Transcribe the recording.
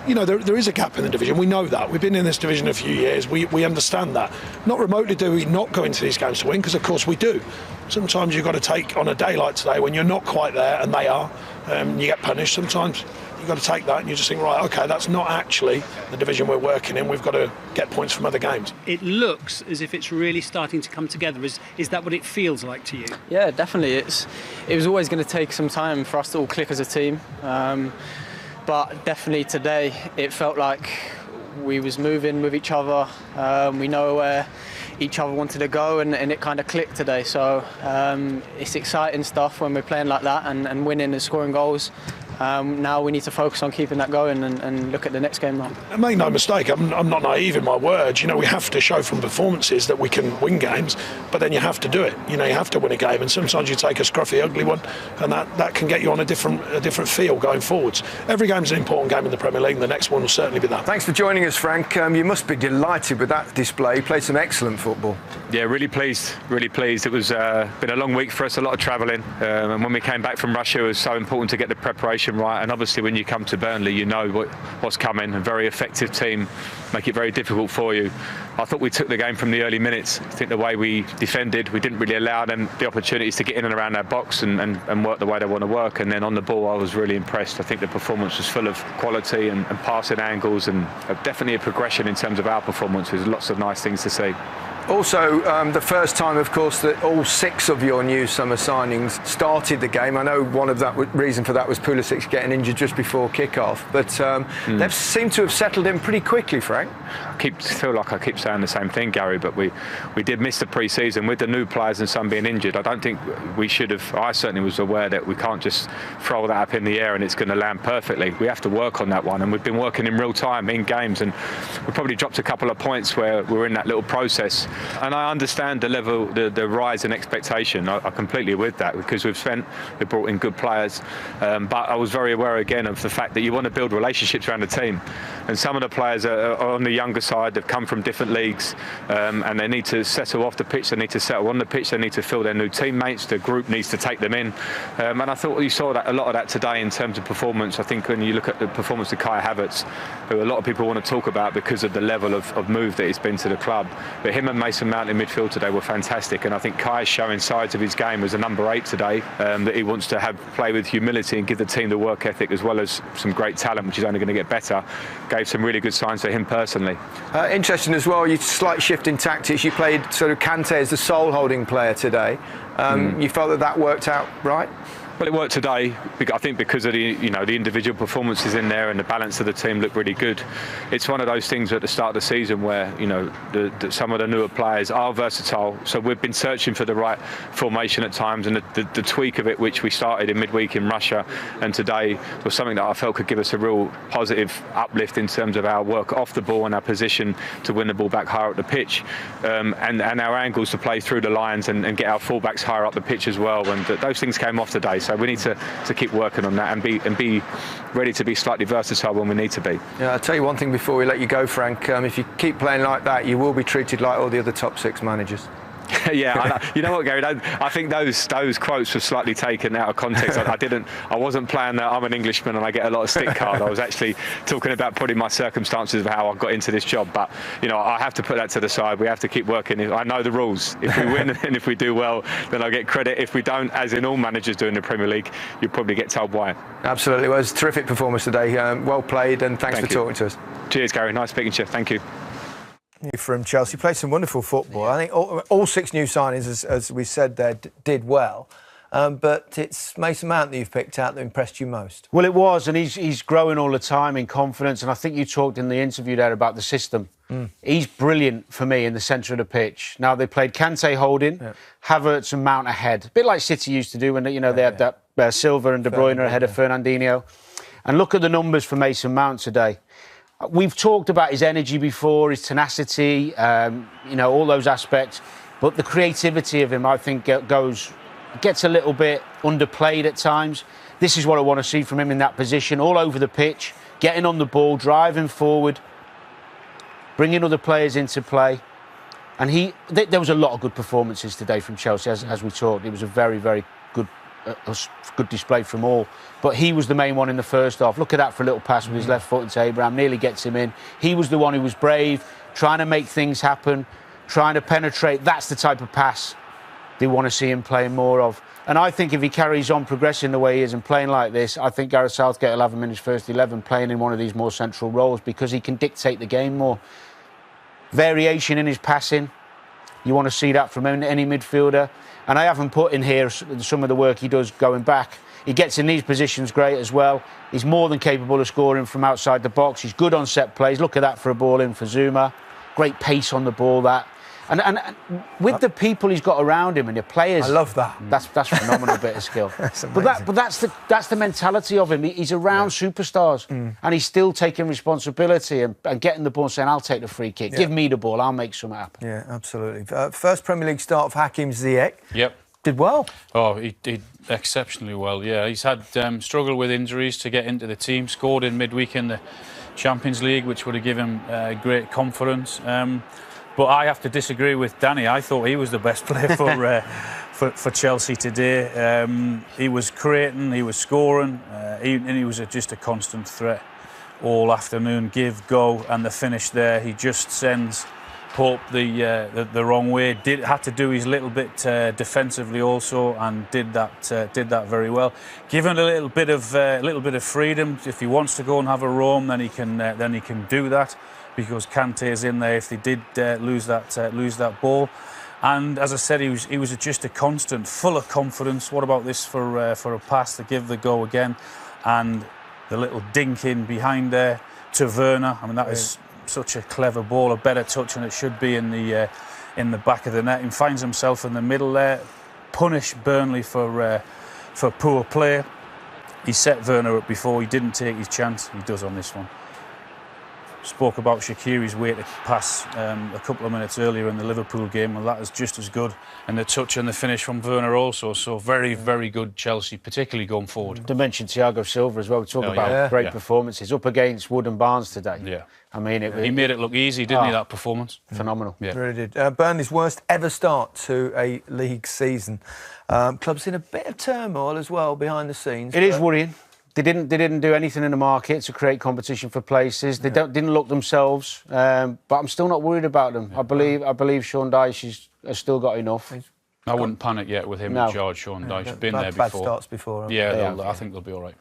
You know, there is a gap in the division. We know that. We've been in this division a few years. We understand that. Not remotely do we not go into these games to win, because of course we do. Sometimes you've got to take, on a day like today, when you're not quite there, and they are, you get punished. Sometimes you've got to take that and you just think, right, OK, that's not actually the division we're working in. We've got to get points from other games. It looks as if it's really starting to come together. Is that what it feels like to you? Yeah, definitely. It was always going to take some time for us to all click as a team. But definitely today, it felt like we was moving with each other. We know where each other wanted to go, and it kind of clicked today. So it's exciting stuff when we're playing like that and winning and scoring goals. Now we need to focus on keeping that going and look at the next game now. And make no mistake, I'm not naive in my words. You know, we have to show from performances that we can win games, but then you have to do it. You know, you have to win a game, and sometimes you take a scruffy, ugly one, and that can get you on a different feel going forwards. Every game's an important game in the Premier League, and the next one will certainly be that. Thanks for joining us, Frank. You must be delighted with that display. You played some excellent football. Yeah, really pleased. It was been a long week for us, a lot of travelling, and when we came back from Russia, it was so important to get the preparation right. And obviously, when you come to Burnley, you know what's coming. A very effective team, make it very difficult for you. I thought we took the game from the early minutes. I think the way we defended, we didn't really allow them the opportunities to get in and around our box and work the way they want to work. And then on the ball, I was really impressed. I think the performance was full of quality and passing angles, and definitely a progression in terms of our performance. There's lots of nice things to see. Also, the first time, of course, that all 6 of your new summer signings started the game. I know one of that reason for that was Pulisic getting injured just before kick-off, but they've seemed to have settled in pretty quickly, Frank. I feel like I keep saying the same thing, Gary, but we did miss the pre-season with the new players and some being injured. I don't think we should have. I certainly was aware that we can't just throw that up in the air and it's going to land perfectly. We have to work on that one, and we've been working in real time in games, and we probably dropped a couple of points where we're in that little process. And I understand the level, the rise in expectation. I'm completely with that, because we've brought in good players, but I was very aware again of the fact that you want to build relationships around the team, and some of the players are on the younger side. They've come from different leagues, and they need to settle off the pitch. They need to settle on the pitch. They need to feel their new teammates. The group needs to take them in, and I thought you saw a lot of that today in terms of performance. I think when you look at the performance of Kai Havertz, who a lot of people want to talk about because of the level of move that he's been to the club, but him and Mason Mount in midfield today were fantastic, and I think Kai is showing sides of his game as a number 8 today, that he wants to play with humility and give the team the work ethic as well as some great talent, which is only going to get better. Gave some really good signs for him personally. Interesting as well, you slight shift in tactics. You played sort of Kante as the sole holding player today. You felt that worked out right? Well, it worked today, I think, because of the individual performances in there, and the balance of the team looked really good. It's one of those things at the start of the season where some of the newer players are versatile. So we've been searching for the right formation at times, and the tweak of it, which we started in midweek in Russia, and today was something that I felt could give us a real positive uplift in terms of our work off the ball and our position to win the ball back higher up the pitch, and our angles to play through the lines and get our fullbacks higher up the pitch as well. And those things came off today. So we need to keep working on that and be ready to be slightly versatile when we need to be. Yeah, I'll tell you one thing before we let you go, Frank. If you keep playing like that, you will be treated like all the other top 6 managers. Yeah, you know what, Gary? I think those quotes were slightly taken out of context. I wasn't playing that I'm an Englishman and I get a lot of stick card. I was actually talking about probably my circumstances of how I got into this job. But I have to put that to the side. We have to keep working. I know the rules. If we win and if we do well, then I get credit. If we don't, as in all managers do in the Premier League, you probably get told why. Absolutely, well, it was a terrific performance today. Well played, and thanks for talking to us. Cheers, Gary. Nice speaking to you. Thank you. From Chelsea, played some wonderful football. I think all 6 new signings, as we said there, did well. But it's Mason Mount that you've picked out that impressed you most. Well, it was, and he's growing all the time in confidence. And I think you talked in the interview there about the system. He's brilliant for me in the centre of the pitch. Now, they played Kante holding, Havertz and Mount ahead. A bit like City used to do when they had that Silva and De Bruyne ahead of Fernandinho. And look at the numbers for Mason Mount today. We've talked about his energy before, his tenacity, all those aspects. But the creativity of him, I think, gets a little bit underplayed at times. This is what I want to see from him in that position, all over the pitch, getting on the ball, driving forward, bringing other players into play. And there was a lot of good performances today from Chelsea, as we talked. It was a very, very good a good display from all. But he was the main one in the first half. Look at that for a little pass with his left foot into Abraham, nearly gets him in. He was the one who was brave, trying to make things happen, trying to penetrate. That's the type of pass they want to see him playing more of. And I think if he carries on progressing the way he is and playing like this, I think Gareth Southgate will have him in his first 11 playing in one of these more central roles because he can dictate the game more. Variation in his passing, you want to see that from any midfielder. And I haven't put in here some of the work he does going back. He gets in these positions great as well. He's more than capable of scoring from outside the box. He's good on set plays. Look at that for a ball in for Zuma. Great pace on the ball, that. And with the people he's got around him and the players, I love that. That's phenomenal bit of skill. That's but that's the mentality of him. He's around superstars and he's still taking responsibility and getting the ball and saying, "I'll take the free kick. Give me the ball. I'll make something happen." Yeah, absolutely. First Premier League start of Hakim Ziyech. Yep. Did well. Oh, he did exceptionally well. Yeah, he's had struggled with injuries to get into the team. Scored in midweek in the Champions League, which would have given him great confidence. But I have to disagree with Danny. I thought he was the best player for Chelsea today. He was creating, he was scoring, and he was just a constant threat all afternoon. Give, go, and the finish there. He just sends Pope the wrong way. Had to do his little bit defensively also, and did that very well. Given a little bit of freedom, if he wants to go and have a roam, then he can do that. Because Kante is in there if they did lose that ball, and as I said, he was just a constant, full of confidence. What about this for a pass to give the go again, and the little dink in behind there to Werner. I mean, that is such a clever ball, a better touch than it should be in the back of the net. He finds himself in the middle there. Punish Burnley for poor play. He set Werner up before. He didn't take his chance. He does on this one. Spoke about Shaqiri's way to pass a couple of minutes earlier in the Liverpool game, and that is just as good. And the touch and the finish from Werner also. So very, very good Chelsea, particularly going forward. To mention Thiago Silva as well. We talk about great performances up against Wood and Barnes today. Yeah, I mean, he made it look easy, didn't he? That performance, phenomenal. Yeah, really did. Burnley's worst ever start to a league season. Club's in a bit of turmoil as well behind the scenes. It is worrying. They didn't do anything in the market to create competition for places. They didn't look themselves, but I'm still not worried about them. I believe Sean Dyche has still got enough. I wouldn't panic yet with him and George. Sean Dyche been there before. Bad starts before. Yeah, I think they'll be all right.